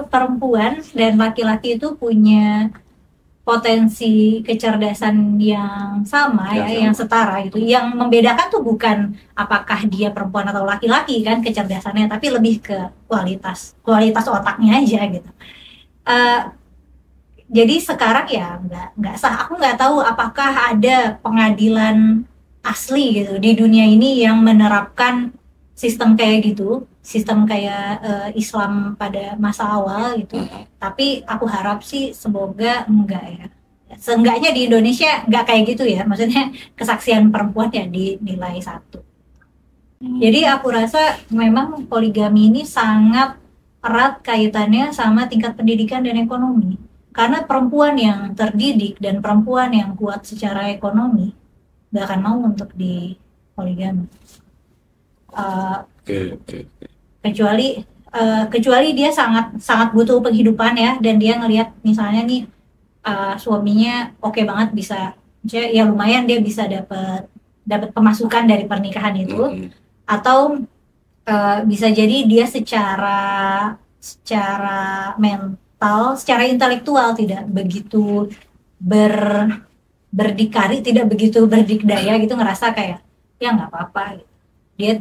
perempuan dan laki-laki itu punya potensi kecerdasan yang sama Yang ya, sama. yang setara gitu. Yang membedakan tuh bukan apakah dia perempuan atau laki-laki kan kecerdasannya, tapi lebih ke kualitas otaknya aja gitu. Eh, jadi sekarang ya nggak sah. Aku nggak tahu apakah ada pengadilan asli gitu di dunia ini yang menerapkan sistem kayak gitu, sistem kayak Islam pada masa awal gitu. Tapi aku harap sih semoga enggak ya. Seenggaknya di Indonesia nggak kayak gitu ya. Maksudnya kesaksian perempuan ya dinilai satu. Jadi aku rasa memang poligami ini sangat erat kaitannya sama tingkat pendidikan dan ekonomi. Karena perempuan yang terdidik dan perempuan yang kuat secara ekonomi gak akan mau untuk di poligami. Oke. Kecuali dia sangat sangat butuh penghidupan ya, dan dia ngelihat misalnya nih suaminya oke banget, bisa ya lumayan dia bisa dapat dapat pemasukan dari pernikahan itu, atau bisa jadi dia secara mental, secara intelektual tidak begitu berdikari, tidak begitu berdikdaya gitu, ngerasa kayak ya nggak apa-apa gitu. Dia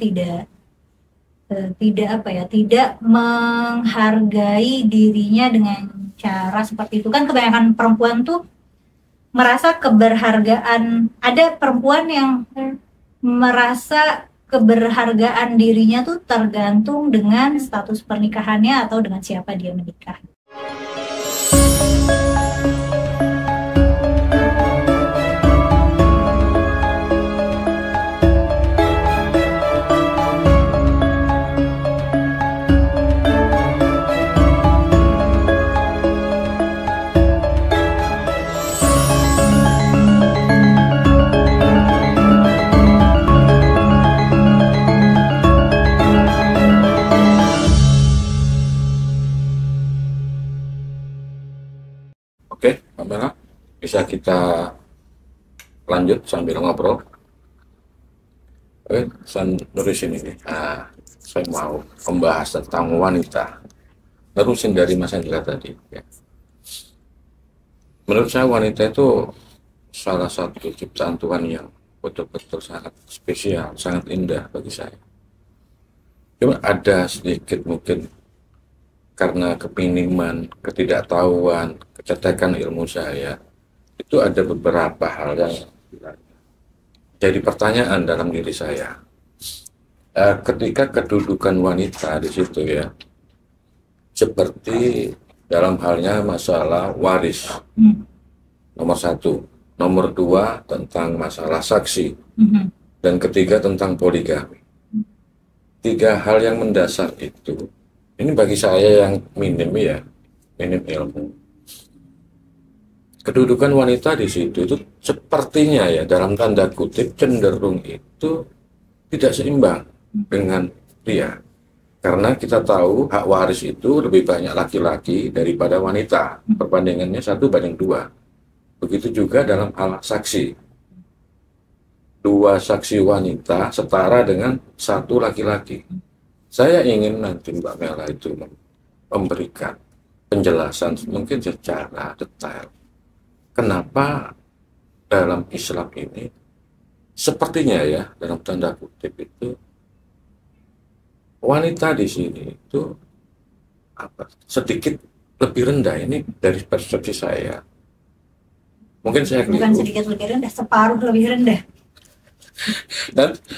tidak menghargai dirinya dengan cara seperti itu. Kan kebanyakan perempuan tuh merasa keberhargaan, ada perempuan yang merasa keberhargaan dirinya tuh tergantung dengan status pernikahannya atau dengan siapa dia menikah. Oke, Mbak Mela, bisa kita lanjut sambil ngobrol. Oke, saya nerusin ini. Saya mau membahas tentang wanita. Nerusin dari Mas Hendra tadi. Ya. Menurut saya wanita itu salah satu ciptaan Tuhan yang betul-betul sangat spesial, sangat indah bagi saya. Cuma ada sedikit mungkin karena kepiniman, ketidaktahuan, kecetekan ilmu saya, itu ada beberapa hal yang jadi pertanyaan dalam diri saya. Ketika kedudukan wanita di situ ya, seperti dalam halnya masalah waris, nomor satu, nomor dua tentang masalah saksi, dan ketiga tentang poligami. Tiga hal yang mendasar itu, ini bagi saya yang minim ilmu. Kedudukan wanita di situ itu sepertinya ya dalam tanda kutip cenderung itu tidak seimbang dengan pria. Karena kita tahu hak waris itu lebih banyak laki-laki daripada wanita. Perbandingannya 1:2. Begitu juga dalam hal saksi. 2 saksi wanita setara dengan 1 laki-laki. Saya ingin nanti Mbak Mela itu memberikan penjelasan mungkin secara detail. Kenapa dalam Islam ini sepertinya ya dalam tanda kutip itu wanita di sini itu sedikit lebih rendah, ini dari persepsi saya. Mungkin saya keliru. Bukan sedikit lebih rendah, separuh lebih rendah.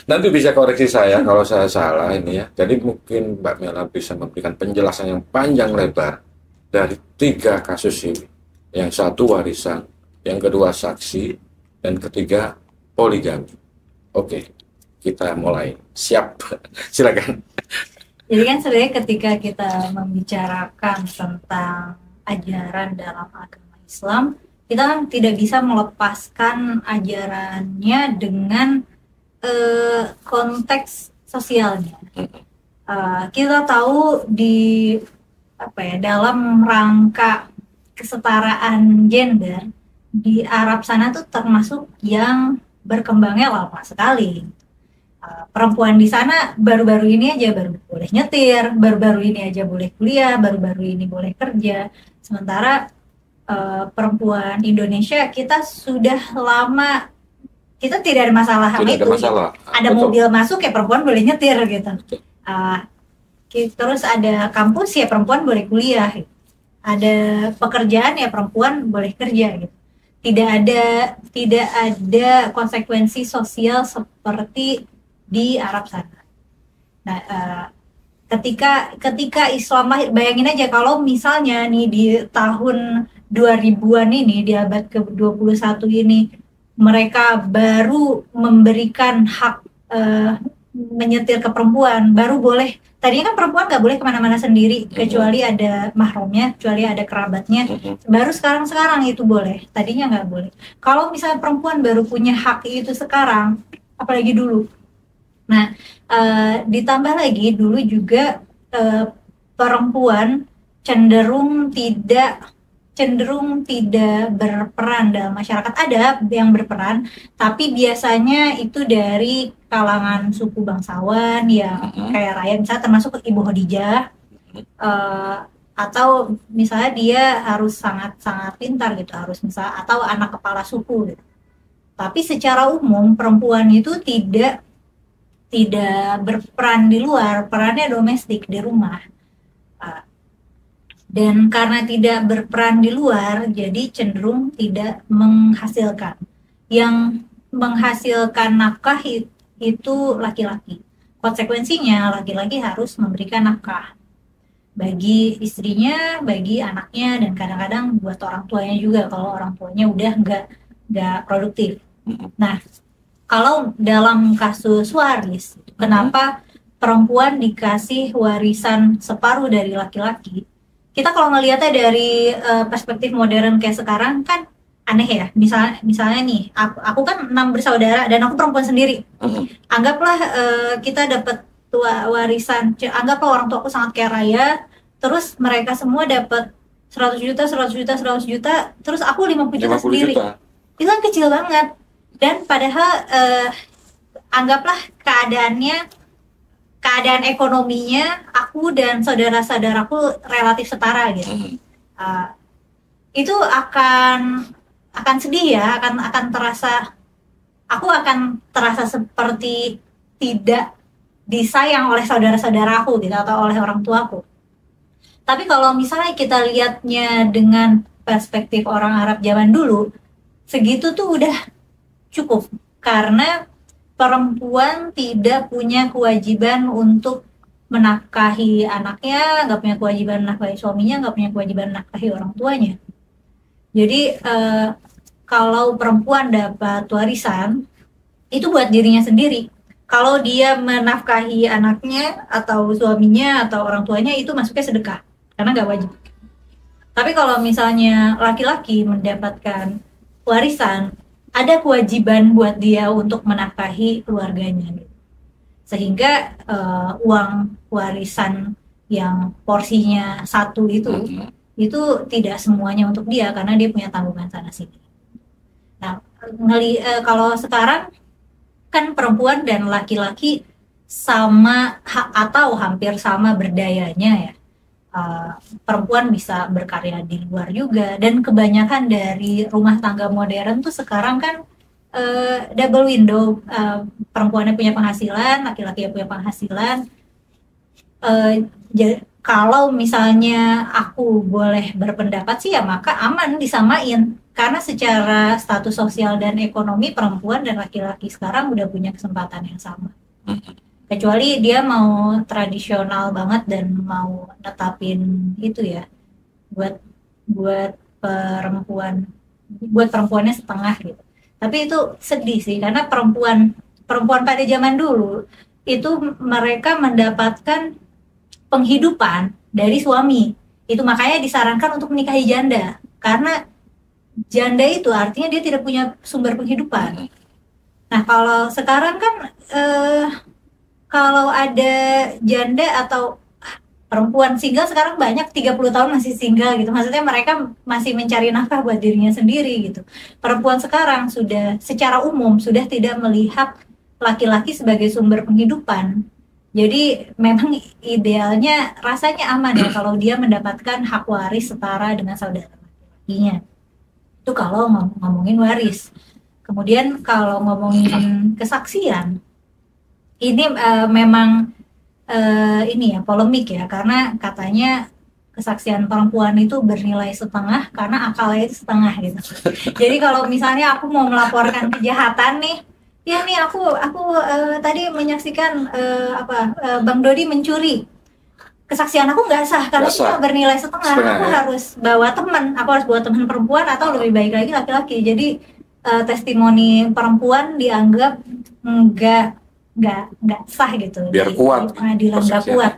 Nanti bisa koreksi saya kalau saya salah ini ya. Jadi mungkin Mbak Mela bisa memberikan penjelasan yang panjang lebar dari 3 kasus ini. Yang satu warisan, yang kedua saksi, dan ketiga poligami. Oke, kita mulai. Siap, silakan. Jadi kan sebenarnya ketika kita membicarakan tentang ajaran dalam agama Islam, kita kan tidak bisa melepaskan ajarannya dengan konteks sosialnya. Kita tahu di dalam rangka kesetaraan gender di Arab sana tuh termasuk yang berkembangnya lama sekali. Perempuan di sana baru-baru ini aja baru boleh nyetir, baru-baru ini aja boleh kuliah, baru-baru ini boleh kerja. Sementara perempuan Indonesia kita sudah lama, kita tidak ada masalah sama Tidak ada itu. masalah. Ada Betul. mobil masuk ya perempuan boleh nyetir gitu. Betul. Terus ada kampus ya perempuan boleh kuliah. Gitu. Ada pekerjaan ya perempuan boleh kerja gitu. Tidak ada konsekuensi sosial seperti di Arab sana. Nah, ketika Islam, bayangin aja kalau misalnya nih di tahun 2000-an ini, di abad ke-21 ini, mereka baru memberikan hak menyetir ke perempuan, baru boleh. Tadinya kan perempuan nggak boleh kemana-mana sendiri, kecuali ada mahramnya, kecuali ada kerabatnya. Baru sekarang itu boleh, tadinya nggak boleh. Kalau misalnya perempuan baru punya hak itu sekarang, apalagi dulu. Nah, ditambah lagi dulu juga perempuan cenderung tidak berperan dalam masyarakat. Ada yang berperan, tapi biasanya itu dari kalangan suku bangsawan yang kaya raya, misalnya termasuk Ibu Khadijah, atau misalnya dia harus sangat pintar gitu, harus misalnya, atau anak kepala suku gitu. Tapi secara umum perempuan itu tidak berperan di luar, perannya domestik di rumah. Dan karena tidak berperan di luar, jadi cenderung tidak menghasilkan. Yang menghasilkan nafkah itu laki-laki. Konsekuensinya laki-laki harus memberikan nafkah bagi istrinya, bagi anaknya, dan kadang-kadang buat orang tuanya juga kalau orang tuanya udah nggak produktif. Nah, kalau dalam kasus waris, kenapa perempuan dikasih warisan separuh dari laki-laki? Kita kalau ngelihatnya dari perspektif modern kayak sekarang kan aneh ya. Misalnya nih, aku kan 6 bersaudara dan aku perempuan sendiri. Anggaplah kita dapat warisan, anggaplah orang tua aku sangat kaya raya, terus mereka semua dapat 100 juta, 100 juta, 100 juta, terus aku 50 juta sendiri. Itu kan kecil banget. Dan padahal anggaplah keadaan ekonominya aku dan saudara-saudaraku relatif setara gitu. Itu akan sedih ya, akan terasa, aku akan terasa seperti tidak disayang oleh saudara-saudaraku gitu, atau oleh orang tuaku. Tapi kalau misalnya kita lihatnya dengan perspektif orang Arab zaman dulu, segitu tuh udah cukup, karena perempuan tidak punya kewajiban untuk menafkahi anaknya, nggak punya kewajiban menafkahi suaminya, nggak punya kewajiban menafkahi orang tuanya. Jadi kalau perempuan dapat warisan, itu buat dirinya sendiri. Kalau dia menafkahi anaknya atau suaminya atau orang tuanya, itu masuknya sedekah, karena nggak wajib. Tapi kalau misalnya laki-laki mendapatkan warisan, ada kewajiban buat dia untuk menafkahi keluarganya gitu. Sehingga uang warisan yang porsinya 1 itu tidak semuanya untuk dia, karena dia punya tanggungan sana sini. Nah, kalau sekarang kan perempuan dan laki-laki sama atau hampir sama berdayanya ya. Perempuan bisa berkarya di luar juga, dan kebanyakan dari rumah tangga modern tuh sekarang kan double window, perempuannya punya penghasilan, laki-laki punya penghasilan. Kalau misalnya aku boleh berpendapat sih ya, maka aman disamain, karena secara status sosial dan ekonomi perempuan dan laki-laki sekarang udah punya kesempatan yang sama. Kecuali dia mau tradisional banget dan mau netapin itu ya, buat perempuannya setengah gitu. Tapi itu sedih sih, karena perempuan pada zaman dulu itu mereka mendapatkan penghidupan dari suami. Itu makanya disarankan untuk menikahi janda, karena janda itu artinya dia tidak punya sumber penghidupan. Nah, kalau sekarang kan kalau ada janda atau perempuan single sekarang banyak, 30 tahun masih single gitu. Maksudnya mereka masih mencari nafkah buat dirinya sendiri gitu. Perempuan sekarang sudah secara umum sudah tidak melihat laki-laki sebagai sumber penghidupan. Jadi memang idealnya rasanya aman ya kalau dia mendapatkan hak waris setara dengan saudara laki-lakinya. Itu kalau ngomongin waris. Kemudian kalau ngomongin kesaksian, ini memang ini ya polemik ya, karena katanya kesaksian perempuan itu bernilai setengah karena akalnya itu setengah gitu. Jadi kalau misalnya aku mau melaporkan kejahatan nih, ya nih aku tadi menyaksikan Bang Dodi mencuri, kesaksian aku nggak sah karena cuma bernilai setengah. Aku harus bawa teman, aku harus bawa teman perempuan atau lebih baik lagi laki-laki. Jadi testimoni perempuan dianggap nggak sah gitu. Biar kuat. Di pengadilan nggak kuat.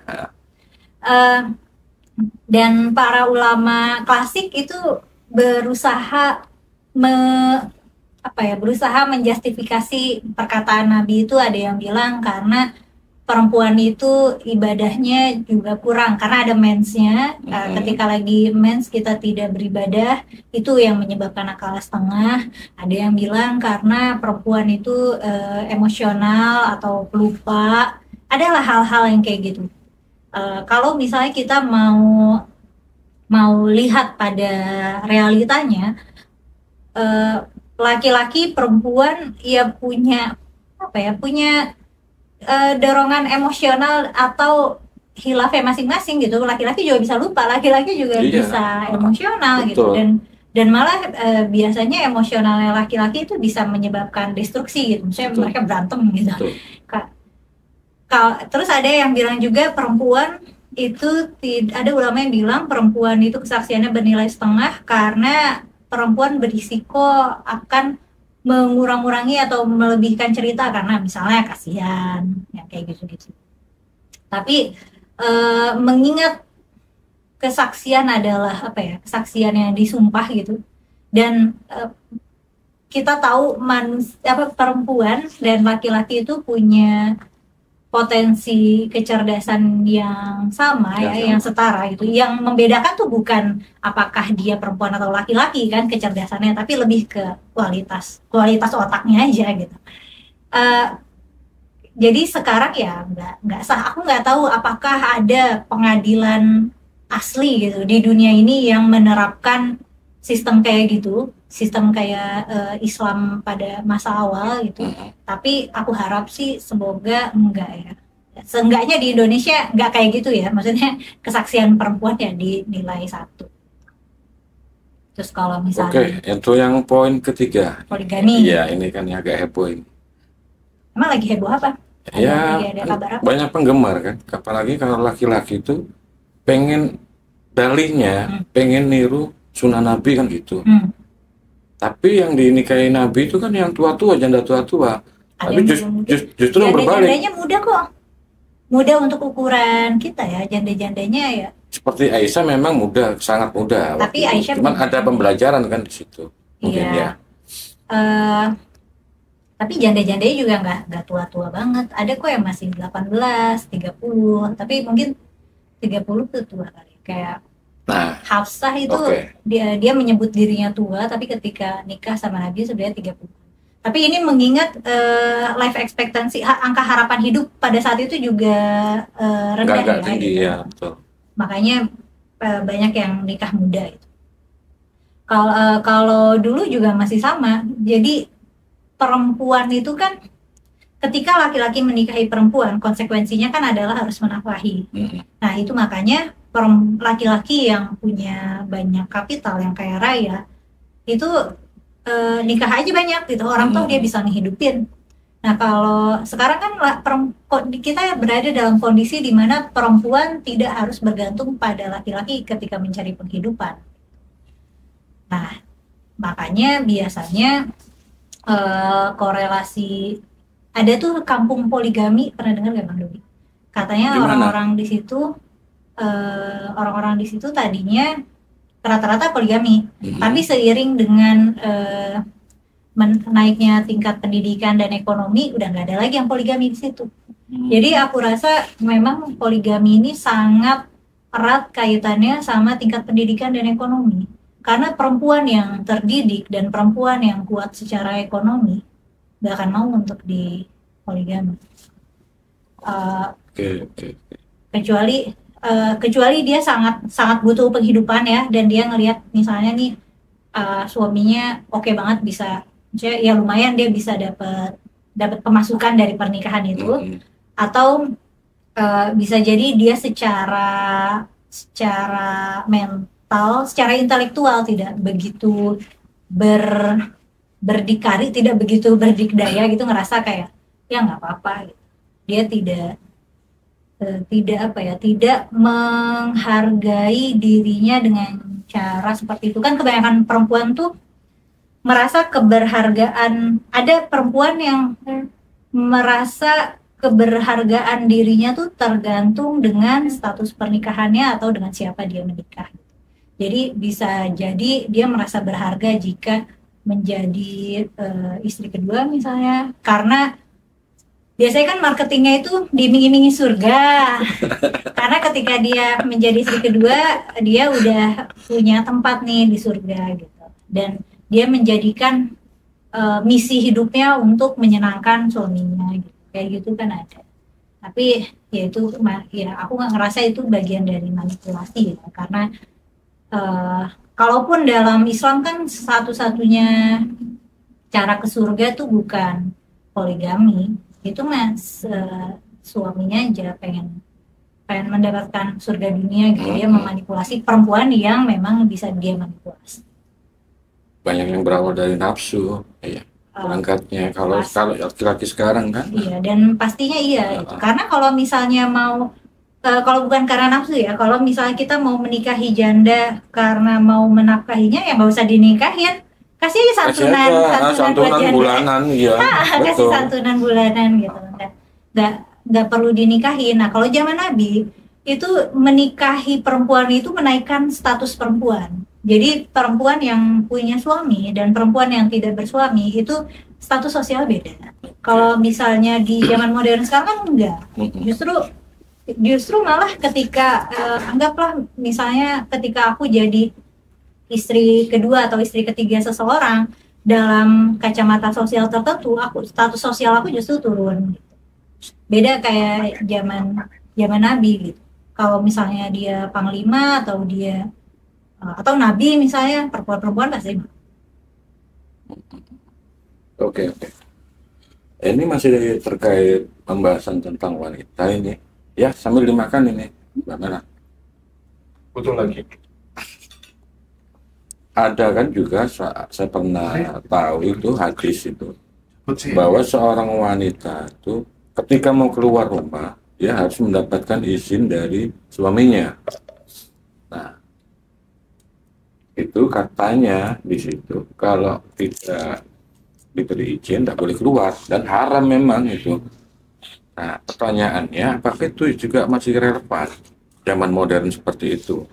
Dan para ulama klasik itu berusaha berusaha menjustifikasi perkataan Nabi itu. Ada yang bilang karena perempuan itu ibadahnya juga kurang karena ada mensnya. Ketika lagi mens kita tidak beribadah, itu yang menyebabkan akal setengah. Ada yang bilang karena perempuan itu emosional atau pelupa. Adalah hal-hal yang kayak gitu. Kalau misalnya kita mau lihat pada realitanya, laki-laki perempuan ya punya dorongan emosional atau hilafnya masing-masing gitu. Laki-laki juga bisa lupa, laki-laki juga bisa emosional. Betul. Gitu dan malah biasanya emosionalnya laki-laki itu bisa menyebabkan destruksi gitu. Misalnya mereka berantem gitu. Terus ada yang bilang juga perempuan itu, ada ulama yang bilang perempuan itu kesaksiannya bernilai setengah karena perempuan berisiko akan mengurang-urangi atau melebihkan cerita karena misalnya kasihan ya kayak gitu. Tapi mengingat kesaksian adalah kesaksian yang disumpah gitu, dan kita tahu perempuan dan laki-laki itu punya potensi kecerdasan yang sama yang setara gitu. Yang membedakan tuh bukan apakah dia perempuan atau laki-laki kan kecerdasannya, tapi lebih ke kualitas otaknya aja gitu. Jadi sekarang ya nggak sah. Aku nggak tahu apakah ada pengadilan asli gitu di dunia ini yang menerapkan sistem kayak gitu, sistem kayak Islam pada masa awal gitu. Tapi aku harap sih semoga enggak ya. Seenggaknya di Indonesia enggak kayak gitu ya. Maksudnya kesaksian perempuan ya dinilai 1. Terus kalau misalnya itu yang poin ketiga. Poligami. Iya, ini kan yang agak heboh ini. Emang lagi heboh apa? Ya, banyak penggemar kan. Apalagi kalau laki-laki itu pengen dalihnya, pengen niru sunnah Nabi kan gitu. Tapi yang dinikahi Nabi itu kan yang tua-tua, janda tua-tua. Tapi justru yang berbalik. Janda-jandanya muda kok. Muda untuk ukuran kita ya, janda-jandanya ya. Seperti Aisyah memang muda, sangat muda. Tapi Aisyah cuman ada pembelajaran kan di situ. Mungkin ya. Tapi janda-jandanya juga nggak tua-tua banget. Ada kok yang masih 18, 30. Tapi mungkin 30 tuh tua kali. Kayak Hafsah itu dia menyebut dirinya tua, tapi ketika nikah sama Nabi sebenarnya 30. Tapi ini mengingat life expectancy, angka harapan hidup pada saat itu juga rendah ya. Tinggi, gitu. Ya betul. Makanya banyak yang nikah muda itu. Kalau dulu juga masih sama. Jadi perempuan itu kan ketika laki-laki menikahi perempuan, konsekuensinya kan adalah harus menafkahi. Nah itu makanya laki-laki yang punya banyak kapital, yang kaya raya itu nikah aja banyak gitu, orang tuh dia bisa ngehidupin. Nah kalau sekarang kan kita berada dalam kondisi di mana perempuan tidak harus bergantung pada laki-laki ketika mencari penghidupan. Nah makanya biasanya korelasi, ada tuh kampung poligami, pernah dengar nggak Bang Dodi? Katanya orang-orang di situ tadinya rata-rata poligami, tapi seiring dengan naiknya tingkat pendidikan dan ekonomi udah nggak ada lagi yang poligami di situ. Jadi aku rasa memang poligami ini sangat erat kaitannya sama tingkat pendidikan dan ekonomi, karena perempuan yang terdidik dan perempuan yang kuat secara ekonomi nggak akan mau untuk poligami. Oke. Kecuali dia sangat sangat butuh penghidupan ya, dan dia ngelihat misalnya nih suaminya oke banget, bisa ya lumayan dia bisa dapat pemasukan dari pernikahan itu, atau bisa jadi dia secara mental, secara intelektual tidak begitu berdikari, tidak begitu berdikdaya gitu, ngerasa kayak ya nggak apa-apa gitu. Dia tidak menghargai dirinya dengan cara seperti itu. Kan kebanyakan perempuan tuh merasa keberhargaan, ada perempuan yang merasa keberhargaan dirinya tuh tergantung dengan status pernikahannya atau dengan siapa dia menikah. Jadi bisa jadi dia merasa berharga jika menjadi istri kedua misalnya, karena biasanya kan marketingnya itu diiming-imingi surga. Karena ketika dia menjadi istri kedua, dia udah punya tempat nih di surga gitu. Dan dia menjadikan misi hidupnya untuk menyenangkan suaminya gitu. Kayak gitu kan ada. Tapi ya itu aku nggak ngerasa itu bagian dari manipulasi ya. Karena kalaupun dalam Islam kan satu-satunya cara ke surga tuh bukan poligami. Itu mas suaminya aja pengen mendapatkan surga dunia gitu. Dia memanipulasi perempuan yang memang bisa dia manipulasi. Banyak yang berawal dari nafsu, ya berangkatnya. Kalau laki-laki sekarang kan, iya, dan pastinya iya gitu. Karena kalau misalnya mau kalau bukan karena nafsu ya, kalau misalnya kita mau menikahi janda karena mau menafkahinya, ya nggak usah dinikahin. Kasih aja santunan bulanan, ya. Kasih santunan bulanan gitu, nggak perlu dinikahin. Nah kalau zaman Nabi itu menikahi perempuan itu menaikkan status perempuan. Jadi perempuan yang punya suami dan perempuan yang tidak bersuami itu status sosial beda. Kalau misalnya di zaman modern sekarang kan enggak. Justru malah ketika anggaplah misalnya ketika aku jadi istri kedua atau istri ketiga seseorang, dalam kacamata sosial tertentu, status sosial aku justru turun. Beda kayak zaman Nabi gitu. Kalau misalnya dia panglima atau dia atau nabi misalnya, perempuan pasti. Oke. Ini masih terkait pembahasan tentang wanita ini. Ya, sambil dimakan ini, Mbak Mela. Betul lagi. Ada kan juga, saya pernah tahu itu hadis itu, bahwa seorang wanita itu ketika mau keluar rumah, dia harus mendapatkan izin dari suaminya. Nah, itu katanya di situ, kalau tidak diberi izin, tidak boleh keluar, dan haram memang itu. Nah, pertanyaannya, apakah itu juga masih relevan zaman modern seperti itu?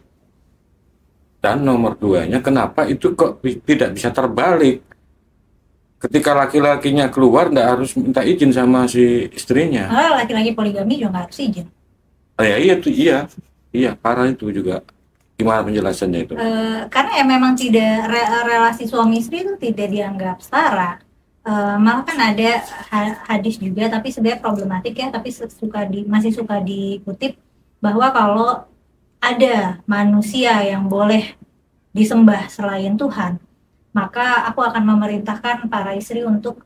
Dan nomor duanya, kenapa itu kok tidak bisa terbalik? Ketika laki-lakinya keluar, nggak harus minta izin sama si istrinya. Laki-laki poligami juga nggak harus izin. Iya, parah itu juga. Gimana penjelasannya itu? Karena ya memang tidak, relasi suami istri itu tidak dianggap setara. Malah kan ada hadis juga, tapi sebenarnya problematik ya, tapi masih suka dikutip, bahwa kalau ada manusia yang boleh disembah selain Tuhan, maka aku akan memerintahkan para istri untuk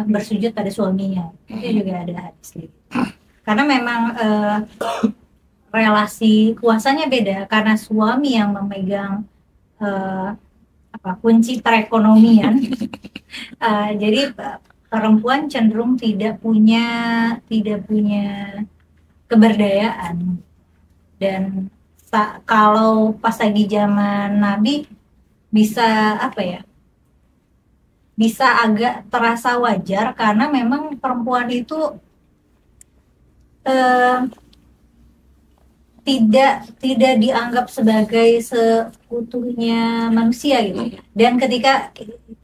bersujud pada suaminya. Itu juga ada hadis gitu. Karena memang relasi kuasanya beda, karena suami yang memegang kunci perekonomian. Jadi perempuan cenderung tidak punya keberdayaan. Dan kalau pas lagi zaman Nabi bisa bisa agak terasa wajar, karena memang perempuan itu tidak dianggap sebagai seutuhnya manusia gitu. Dan ketika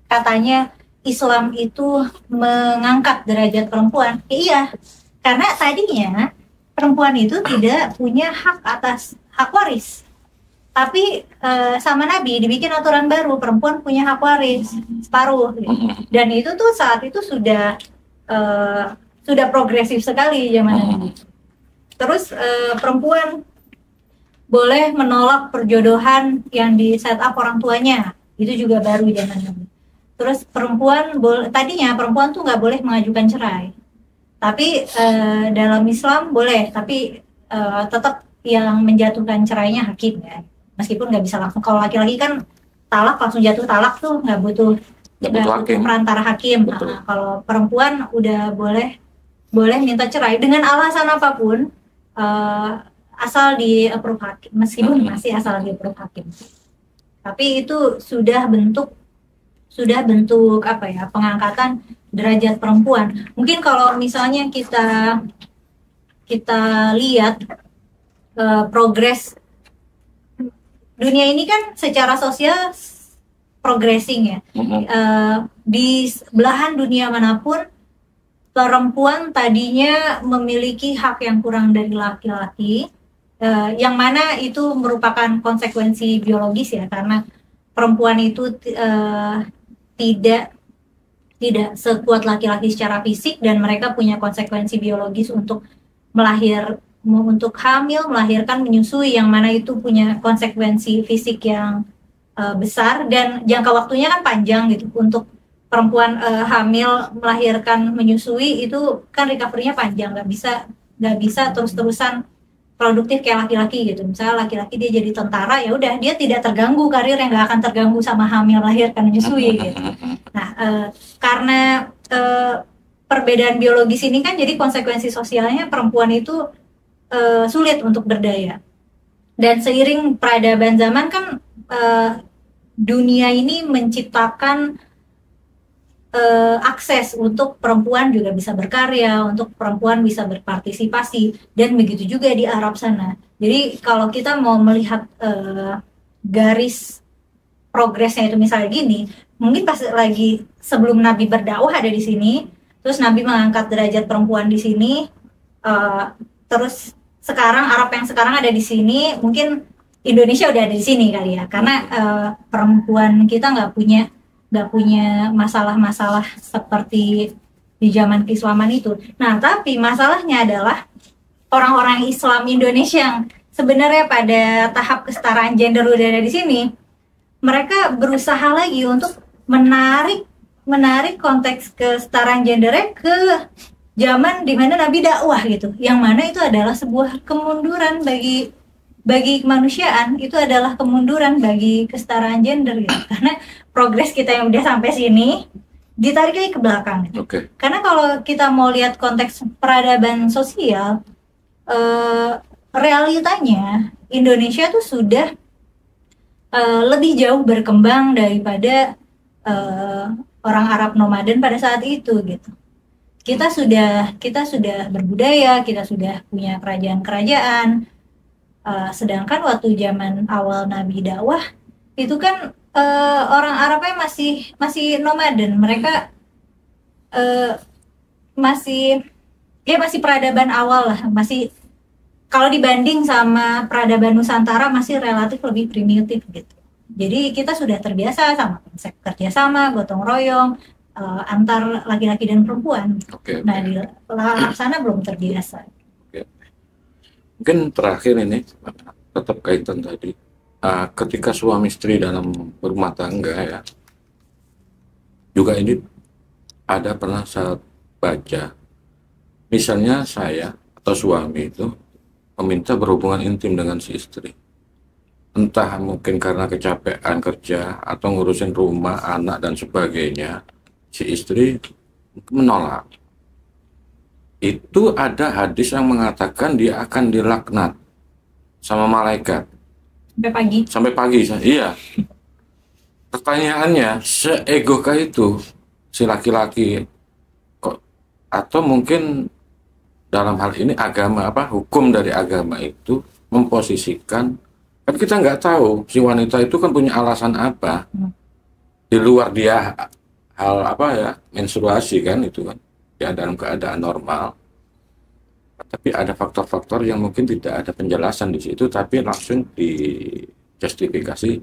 katanya Islam itu mengangkat derajat perempuan, iya, karena tadinya perempuan itu tidak punya hak atas hak waris, tapi sama Nabi dibikin aturan baru, perempuan punya hak waris separuh gitu. Dan itu tuh saat itu sudah sudah progresif sekali zaman Nabi. Terus perempuan boleh menolak perjodohan yang di set up orang tuanya, itu juga baru zaman Nabi. Terus tadinya perempuan tuh nggak boleh mengajukan cerai, tapi dalam Islam boleh, tapi tetap yang menjatuhkan cerainya hakim ya, meskipun nggak bisa langsung. Kalau laki-laki kan talak langsung jatuh talak tuh nggak butuh perantara hakim. Nah, kalau perempuan udah boleh minta cerai dengan alasan apapun, asal di approve hakim, meskipun masih asal di approve hakim. Tapi itu sudah bentuk apa ya, pengangkatan derajat perempuan. Mungkin kalau misalnya kita lihat progres dunia ini kan secara sosial progressing ya. Di belahan dunia manapun perempuan tadinya memiliki hak yang kurang dari laki-laki, yang mana itu merupakan konsekuensi biologis ya, karena perempuan itu tidak sekuat laki-laki secara fisik, dan mereka punya konsekuensi biologis untuk untuk hamil, melahirkan, menyusui, yang mana itu punya konsekuensi fisik yang besar dan jangka waktunya kan panjang gitu. Untuk perempuan hamil, melahirkan, menyusui itu kan recovery-nya panjang, nggak bisa terus-terusan produktif kayak laki-laki gitu. Misalnya laki-laki dia jadi tentara, ya udah dia tidak terganggu karir, yang nggak akan terganggu sama hamil, melahirkan, menyusui gitu. Nah, karena perbedaan biologis ini kan, jadi konsekuensi sosialnya perempuan itu sulit untuk berdaya. Dan seiring peradaban zaman kan dunia ini menciptakan akses untuk perempuan juga bisa berkarya, untuk perempuan bisa berpartisipasi, dan begitu juga di Arab sana. Jadi kalau kita mau melihat garis progresnya itu misalnya gini, mungkin pas lagi sebelum Nabi berdakwah ada di sini, terus Nabi mengangkat derajat perempuan di sini, terus sekarang Arab yang sekarang ada di sini, mungkin Indonesia udah ada di sini kali ya, karena perempuan kita nggak punya masalah-masalah seperti di zaman keislaman itu. Nah, tapi masalahnya adalah orang-orang Islam Indonesia yang sebenarnya pada tahap kesetaraan gender udah ada di sini, mereka berusaha lagi untuk menarik konteks kesetaraan gendernya ke zaman di mana Nabi dakwah gitu, yang mana itu adalah sebuah kemunduran bagi kemanusiaan, itu adalah kemunduran bagi kesetaraan gender gitu. Karena progres kita yang udah sampai sini ditarik lagi ke belakang gitu. Karena kalau kita mau lihat konteks peradaban sosial, realitanya Indonesia tuh sudah lebih jauh berkembang daripada orang Arab nomaden pada saat itu gitu. Kita sudah berbudaya, kita sudah punya kerajaan-kerajaan. Sedangkan waktu zaman awal Nabi dakwah itu kan orang Arabnya masih nomaden. Mereka masih peradaban awal lah, masih kalau dibanding sama peradaban Nusantara masih relatif lebih primitif gitu. Jadi kita sudah terbiasa sama konsep kerjasama, gotong royong antar laki-laki dan perempuan. Nah, di Arab sana belum terbiasa. Mungkin terakhir ini tetap kaitan tadi, ketika suami istri dalam berumah tangga ya, juga ini ada pernah saya baca, misalnya saya atau suami itu meminta berhubungan intim dengan si istri, entah mungkin karena kecapean kerja atau ngurusin rumah, anak dan sebagainya, si istri menolak. Itu ada hadis yang mengatakan dia akan dilaknat sama malaikat sampai pagi. Iya. Pertanyaannya, seegokah itu si laki-laki kok, atau mungkin dalam hal ini hukum dari agama itu memposisikan, kan kita nggak tahu si wanita itu kan punya alasan apa di luar dia menstruasi kan, itu kan ya dalam keadaan normal, tapi ada faktor-faktor yang mungkin tidak ada penjelasan di situ, tapi langsung dijustifikasi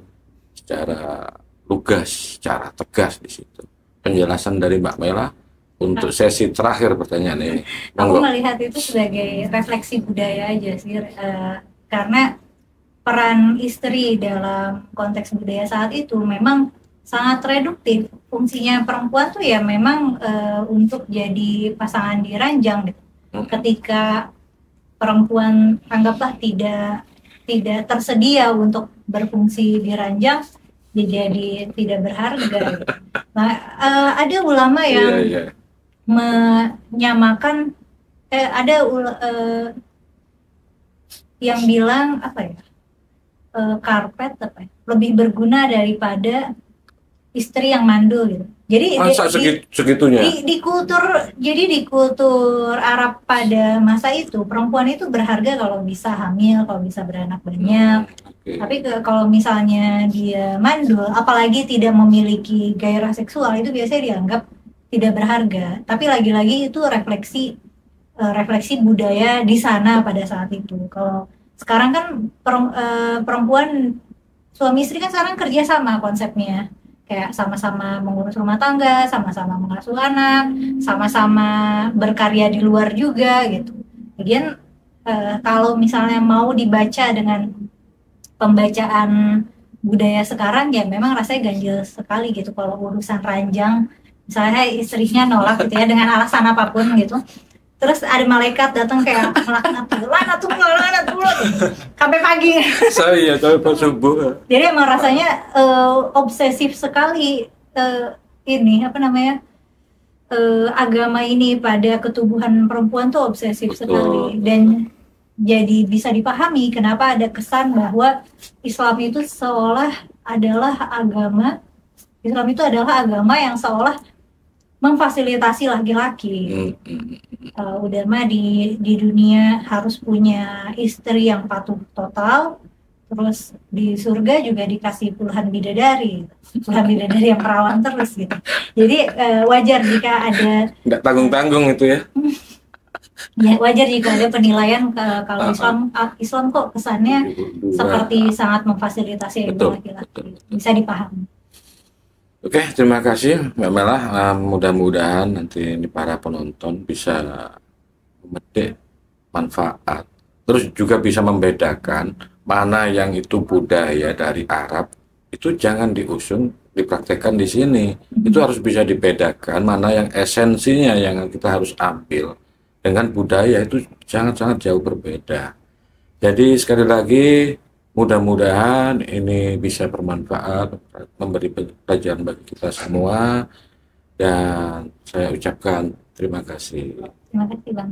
secara lugas, secara tegas di situ. Penjelasan dari Mbak Mela untuk sesi terakhir pertanyaan ini. Aku Monggo. melihat itu sebagai refleksi budaya aja sih, karena peran istri dalam konteks budaya saat itu memang sangat reduktif. Fungsinya perempuan tuh ya memang untuk jadi pasangan di ranjang gitu. Ketika perempuan anggaplah tidak tersedia untuk berfungsi di ranjang, dia jadi tidak berharga gitu. Nah, ada ulama yang Iya. menyamakan yang bilang apa ya, karpet apa ya, lebih berguna daripada istri yang mandul gitu. Jadi Masa segitunya? di kultur Arab pada masa itu, perempuan itu berharga kalau bisa hamil, kalau bisa beranak banyak. Okay. Tapi kalau misalnya dia mandul, apalagi tidak memiliki gairah seksual, itu biasanya dianggap tidak berharga. Tapi lagi-lagi itu refleksi budaya di sana pada saat itu. Kalau sekarang kan perempuan suami istri kan sekarang kerja sama konsepnya, kayak sama-sama mengurus rumah tangga, sama-sama mengasuh anak, sama-sama berkarya di luar juga gitu. Kemudian kalau misalnya mau dibaca dengan pembacaan budaya sekarang, ya memang rasanya ganjil sekali gitu kalau urusan ranjang, misalnya istrinya nolak gitu ya dengan alasan apapun gitu, terus ada malaikat datang kayak lanatullah sampai pagi. Saya sampai subuh. Jadi emang rasanya obsesif sekali ini apa namanya, agama ini pada ketubuhan perempuan tuh obsesif sekali. Dan jadi bisa dipahami kenapa ada kesan bahwa Islam itu adalah agama yang seolah memfasilitasi laki-laki. Udah mah di dunia harus punya istri yang patuh total, terus di surga juga dikasih puluhan bidadari yang perawan terus gitu. Jadi wajar jika ada, nggak tanggung-tanggung itu ya. Ya, wajar jika ada penilaian kalau Islam kok kesannya seperti sangat memfasilitasi ego laki-laki. Bisa dipahami. Oke, terima kasih Mbak Mela. Mudah-mudahan nanti ini para penonton bisa memetik manfaat, terus juga bisa membedakan mana yang itu budaya dari Arab, itu jangan diusung dipraktekkan di sini. Itu harus bisa dibedakan mana yang esensinya yang kita harus ambil dengan budaya itu sangat-sangat jauh berbeda. Jadi sekali lagi mudah-mudahan ini bisa bermanfaat, memberi pelajaran bagi kita semua, dan saya ucapkan terima kasih. Terima kasih Bang.